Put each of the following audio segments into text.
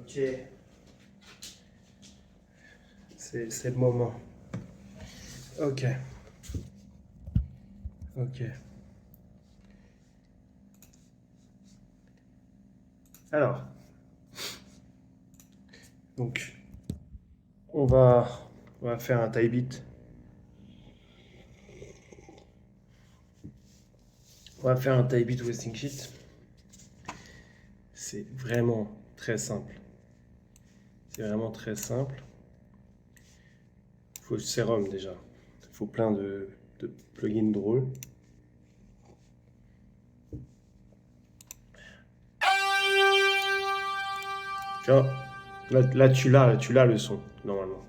Ok. C'est le moment. Ok. Ok. Alors. Donc, on va, on va faire un tie beat. On va faire un tie beat wasting sheet. C'est vraiment très simple. C'est vraiment très simple. Il faut le sérum déjà. Il faut plein de plugins drôles. Tu vois, là tu l'as le son, normalement.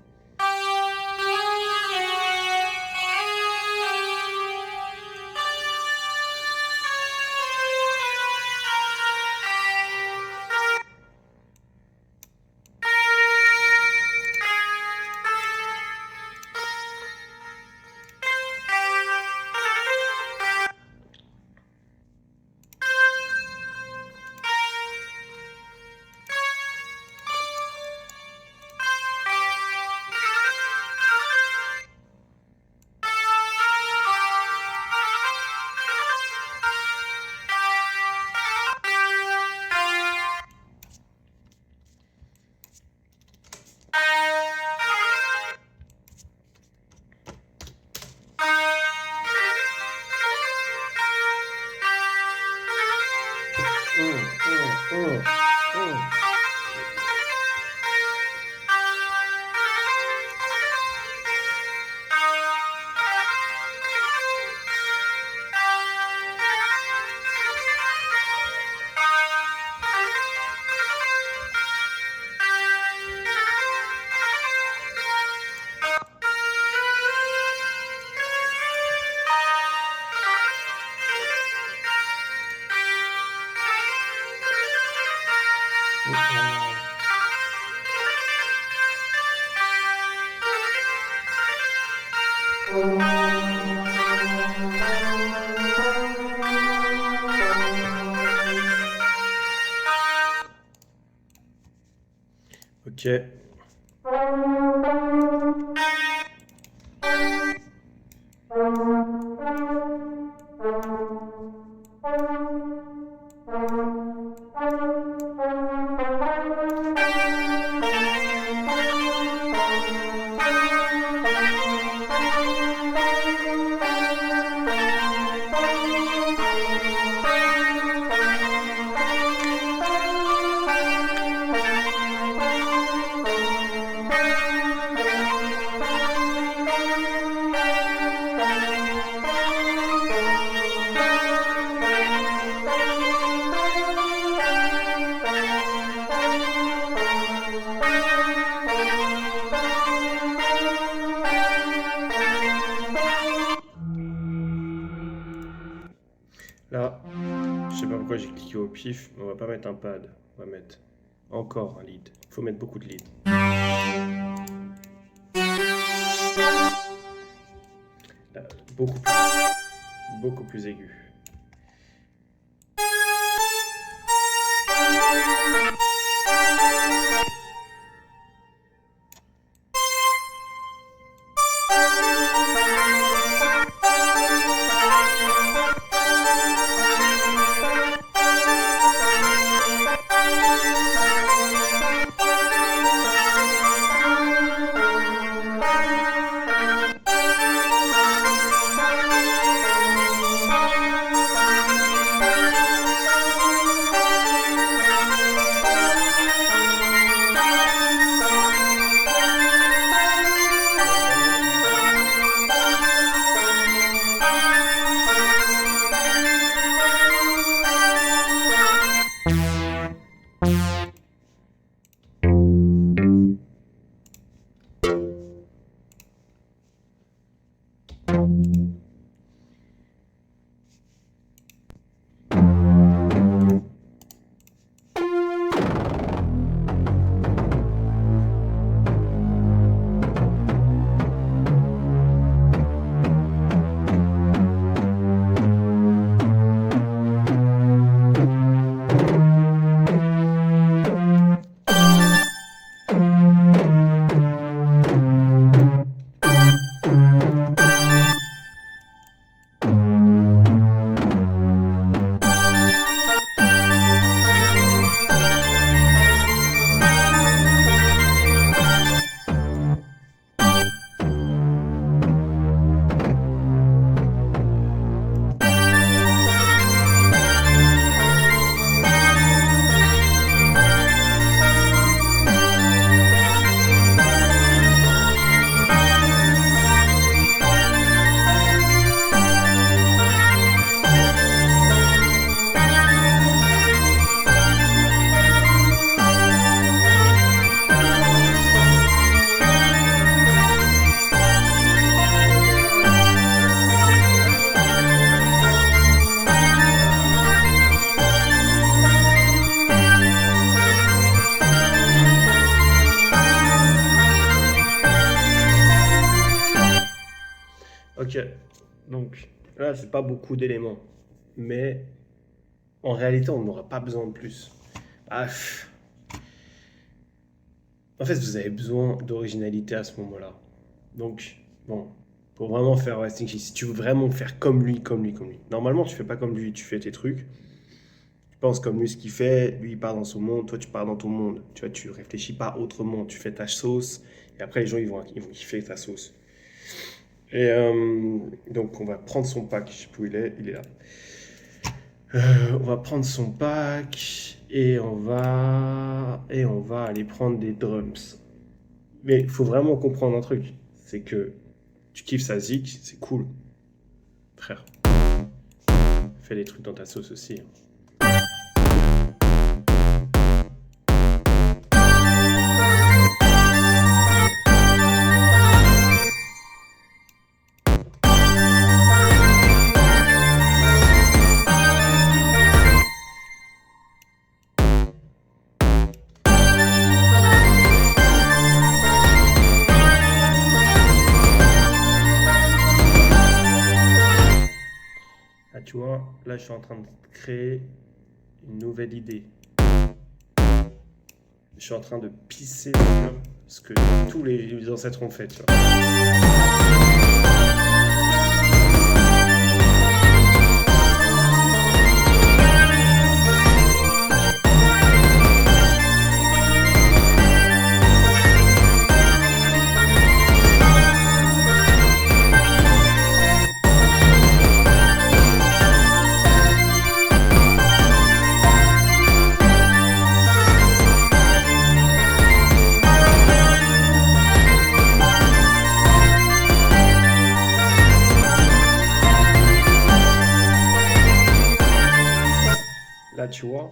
Ok. Là, je sais pas pourquoi j'ai cliqué au pif, mais on va pas mettre un pad. On va mettre encore un lead. Il faut mettre beaucoup de lead. Là, beaucoup plus aigu. Ok. Donc là, c'est pas beaucoup d'éléments. Mais en réalité, on n'aura pas besoin de plus. Ah, en fait, vous avez besoin d'originalité à ce moment-là. Donc, bon, pour vraiment faire Resting Shit, si tu veux vraiment faire comme lui, comme lui, comme lui. Normalement, tu fais pas comme lui, tu fais tes trucs. Tu penses comme lui ce qu'il fait, lui il part dans son monde, toi tu pars dans ton monde. Tu vois, tu réfléchis pas autrement, tu fais ta sauce, et après les gens ils vont kiffer ta sauce. Et donc on va prendre son pack, je sais plus où il est là. On va prendre son pack et on va aller prendre des drums. Mais il faut vraiment comprendre un truc, c'est que tu kiffes sa zik, c'est cool, frère. Fais des trucs dans ta sauce aussi, hein. Là, tu vois, là, je suis en train de créer une nouvelle idée. Je suis en train de pisser sur ce que tous les ancêtres ont fait, tu vois. Là, tu vois.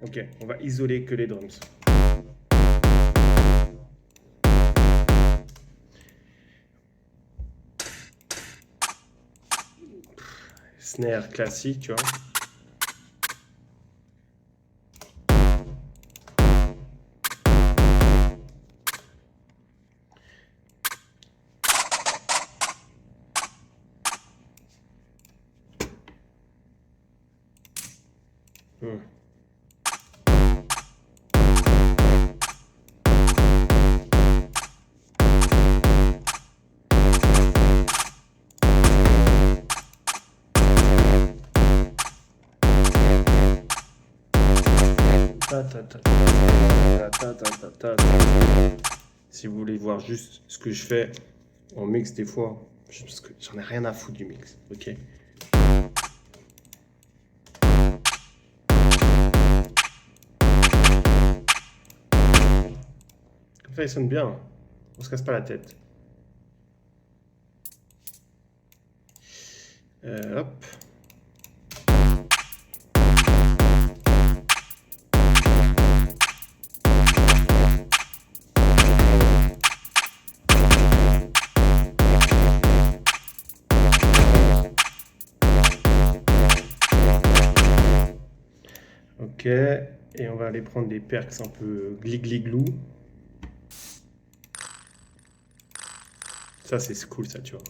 Ok, on va isoler que les drums. Snare classique, tu vois. Hmm. Ta, ta, ta, ta, ta, ta, ta, ta. Si vous voulez voir juste ce que je fais en mix des fois, parce que j'en ai rien à foutre du mix, ok? Comme ça, il sonne bien. On se casse pas la tête. Hop. Ok, et on va aller prendre des perks un peu glig-glig-glou. Ça, c'est cool, ça, tu vois.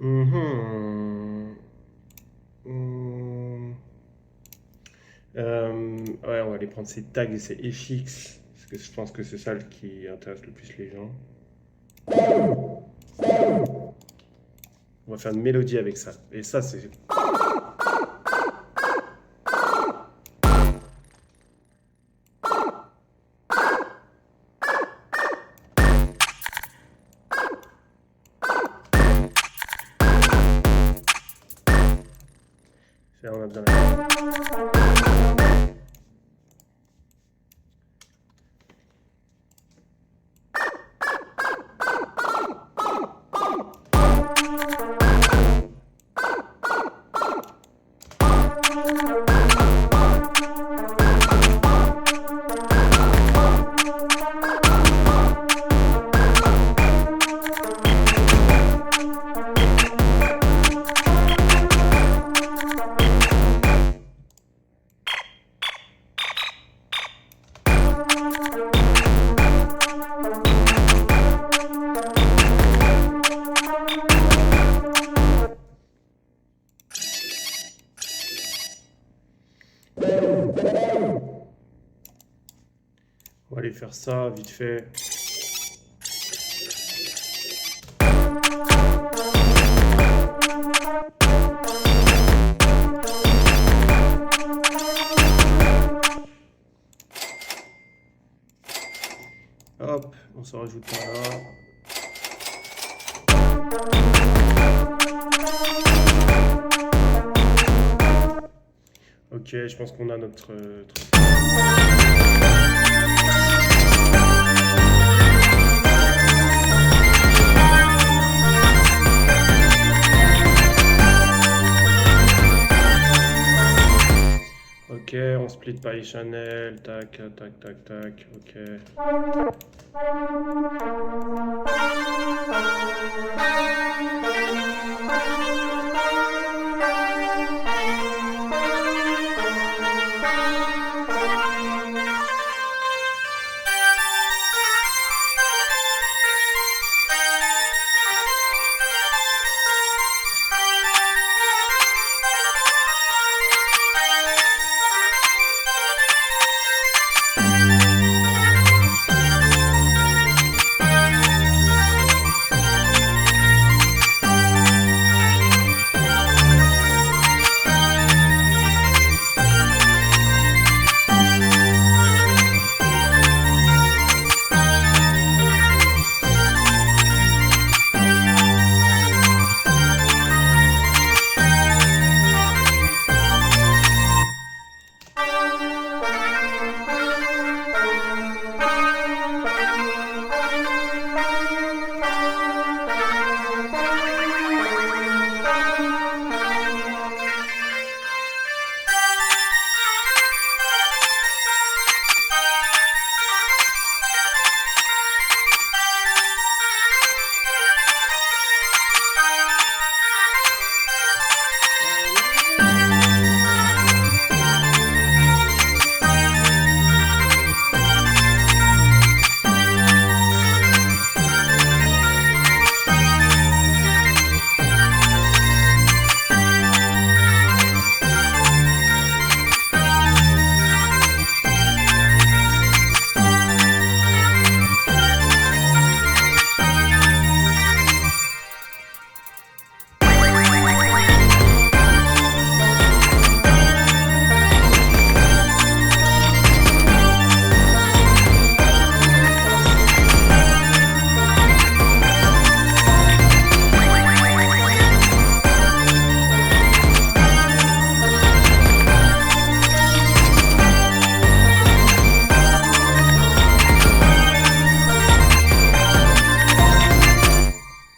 Mhm. Hmm. Ouais, on va aller prendre ces tags et ces FX, parce que je pense que c'est ça qui intéresse le plus les gens. On va faire une mélodie avec ça. Et ça, c'est... Ça, on a bien... On va aller faire ça vite fait. Hop, on s'en rajoute un là. Ok, je pense qu'on a notre truc. Ok, on split par les channels, tac, tac, tac, tac, ok.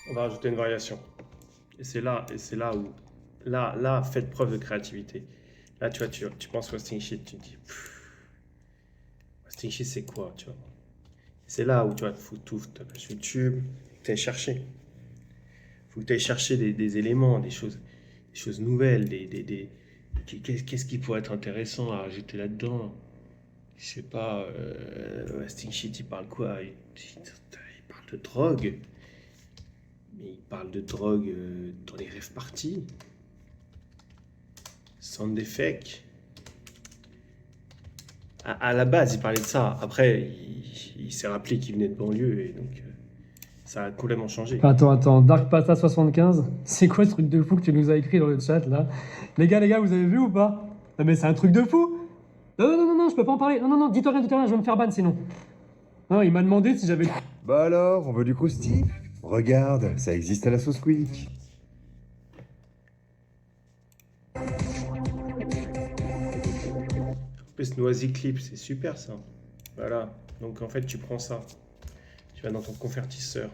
On va rajouter une variation. Et c'est là où, là, faites preuve de créativité. Là, tu vois, tu penses Wasting Shit, tu te dis, Wasting Shit, c'est quoi, tu vois. C'est là où tu vas te foutre tout ta page YouTube, tu ailles chercher. Faut que tu ailles chercher des éléments, des choses nouvelles, qu'est-ce qui pourrait être intéressant à rajouter là-dedans. Je sais pas, Wasting Shit, il parle quoi? Il parle de drogue. Mais il parle de drogue dans les rave parties. Sound effect. À la base, il parlait de ça. Après, il s'est rappelé qu'il venait de banlieue et donc ça a complètement changé. Attends, Dark Pata 75, c'est quoi ce truc de fou que tu nous as écrit dans le chat là? Les gars, vous avez vu ou pas? Non mais c'est un truc de fou! Non, je peux pas en parler. Non, dis-toi rien, je vais me faire ban sinon. Non, il m'a demandé si j'avais... Bah alors, on veut du croustillant? Regarde, ça existe à la sauce quick. En plus, Noisy Clip, c'est super ça. Voilà. Donc en fait, tu prends ça. Tu vas dans ton convertisseur.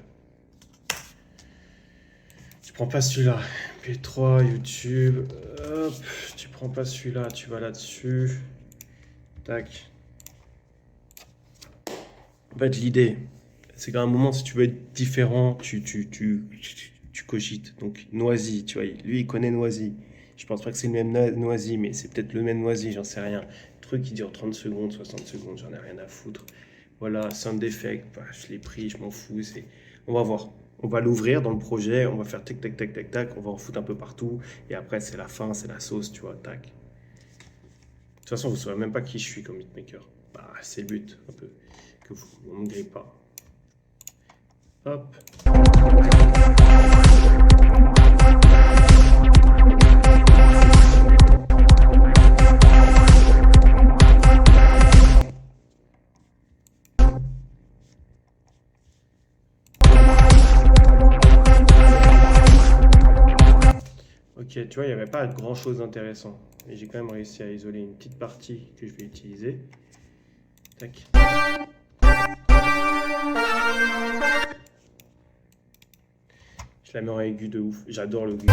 prends pas celui-là. P3, YouTube. Hop, tu prends pas celui-là, tu vas là-dessus. Tac. En fait, l'idée, c'est qu'à un moment, si tu veux être différent, tu cogites. Donc, Noisy, tu vois, lui, il connaît Noisy. Je pense pas que c'est le même Noisy, mais c'est peut-être le même Noisy, j'en sais rien. Le truc qui dure 30 secondes, 60 secondes, j'en ai rien à foutre. Voilà, sound effect, bah, je l'ai pris, je m'en fous. On va voir. On va l'ouvrir dans le projet, on va faire tac, tac, tac, tac, tac, on va en foutre un peu partout. Et après, c'est la fin, c'est la sauce, tu vois, tac. De toute façon, vous ne saurez même pas qui je suis comme beatmaker. Bah, c'est le but, un peu. Que vous ne me grillez pas. Hop. Ok, tu vois, il n'y avait pas grand chose d'intéressant. Mais j'ai quand même réussi à isoler une petite partie que je vais utiliser. Tac. Je la mets en aigu de ouf. J'adore le aigu.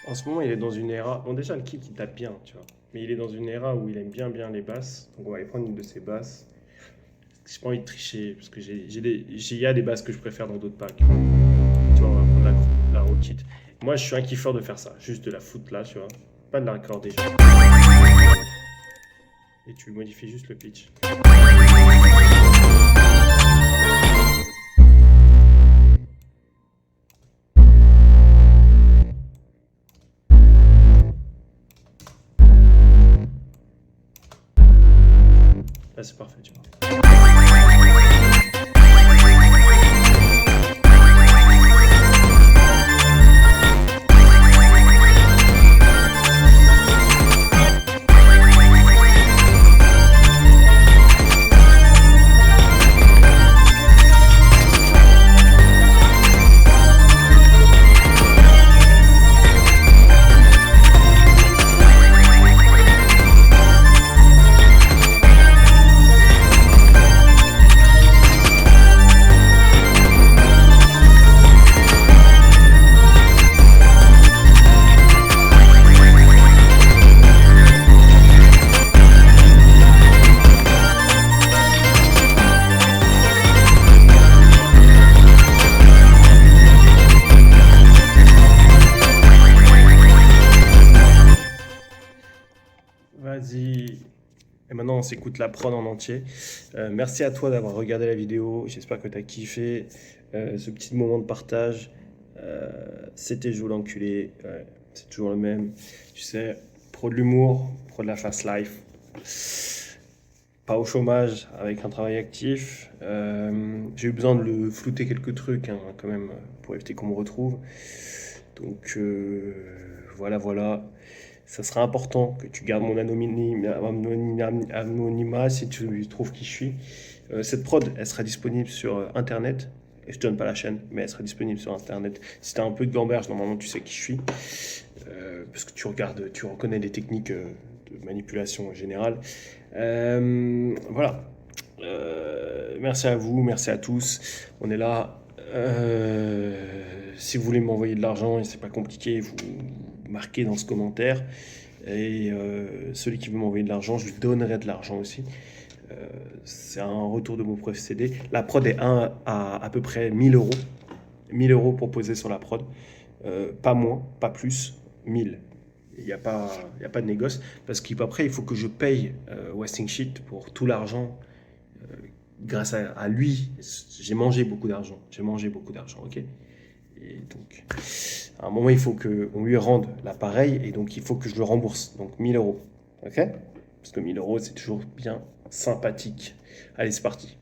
En ce moment, il est dans une era. Bon, déjà, le kick, il tape bien, tu vois. Mais il est dans une era où il aime bien les basses. Donc, on va aller prendre une de ses basses. J'ai pas envie de tricher, parce que il y a des basses que je préfère dans d'autres packs. Tu vois, on va prendre la raw kit. Moi, je suis un kiffeur de faire ça. Juste de la foutre là, tu vois. Pas de la raccorder. Et tu modifies juste le pitch. Là, c'est parfait, tu vois. Vas-y. Et maintenant, on s'écoute la prod en entier. Merci à toi d'avoir regardé la vidéo. J'espère que tu as kiffé ce petit moment de partage. C'était Joe l'enculé. Ouais, c'est toujours le même. Tu sais, pro de l'humour, pro de la fast life. Pas au chômage, avec un travail actif. J'ai eu besoin de le flouter quelques trucs, hein, quand même, pour éviter qu'on me retrouve. Donc, voilà. Ça sera important que tu gardes mon anonymat si tu trouves qui je suis. Cette prod, elle sera disponible sur Internet. Et je donne pas la chaîne, mais elle sera disponible sur Internet. Si tu as un peu de gamberge, normalement, tu sais qui je suis. Parce que tu regardes, tu reconnais les techniques de manipulation générale. Voilà. Merci à vous, merci à tous. On est là. Si vous voulez m'envoyer de l'argent, et c'est pas compliqué, vous marquez dans ce commentaire. Et celui qui veut m'envoyer de l'argent, je lui donnerai de l'argent aussi. C'est un retour de mon procédé. La prod est à peu près 1000 euros. 1000 euros pour poser sur la prod. Pas moins, pas plus, 1000. Il n'y a pas de négoce. Parce qu'après, il faut que je paye Wasting Shit pour tout l'argent. Grâce à lui, j'ai mangé beaucoup d'argent. Ok. Et donc, à un moment, il faut qu'on lui rende l'appareil et donc il faut que je le rembourse. Donc 1000 euros. Ok. Parce que 1000 euros, c'est toujours bien sympathique. Allez, c'est parti.